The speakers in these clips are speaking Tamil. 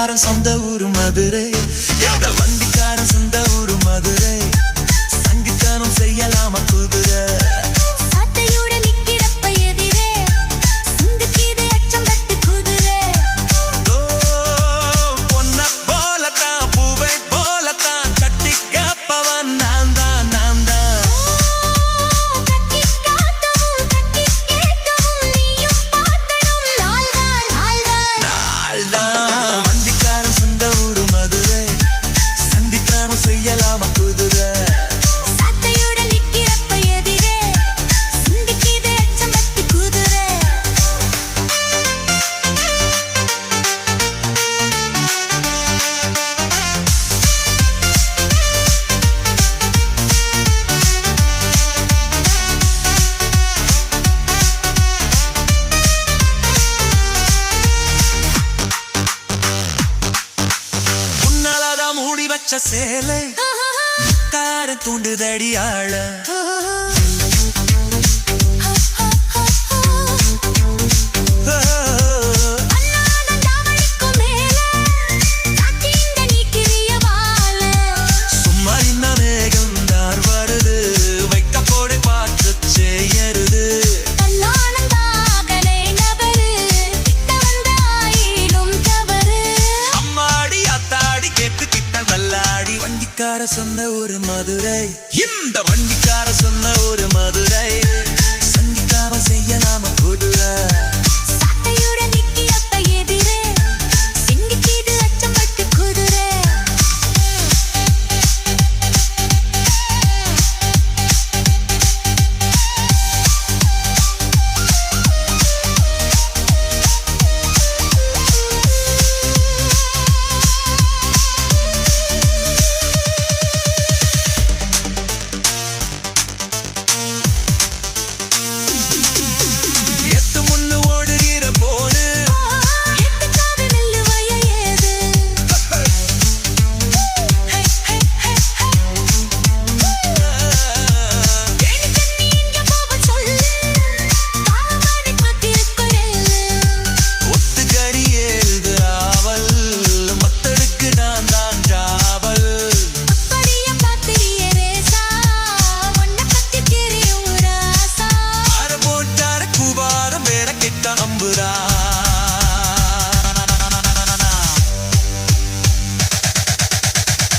வண்டிக்காரன் சொந்த ஊரு மதுரை. வண்டிக்காரன் சொந்த ஊரு மதுரை. சங்கீதனம் செய்யலாம குதிரை. சேலை கார தூண்டுதடி ஆள. சும்மா இன்ன மேகம் தார் வருது. வைக்க போடு பார்த்து செய்யருது. அம்மாடி அத்தாடி கேட்டு கிட்ட வல்லாடி. வண்டிக்கார சொந்த ஒரு மதுரை. இந்த வண்டிக்கார சொன்ன ஒரு மதுரை. சங்கிக்காம செய்யலாம குதிரை.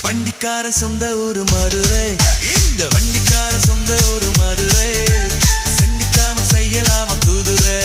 வண்டிக்கார சொந்த ஊரு மதுரை. இந்த வண்டிக்கார சொந்த ஊரு மதுரை. சங்கிக்காம செய்யலாம குதிரை.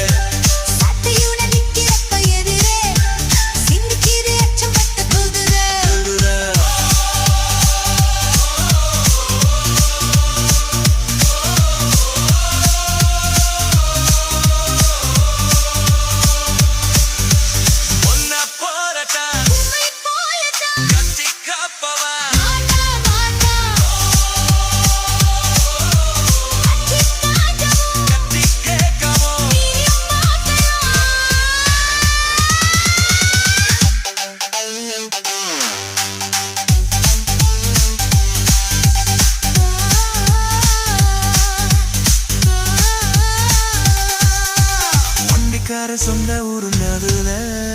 சொந்த ஊரு மதுரை.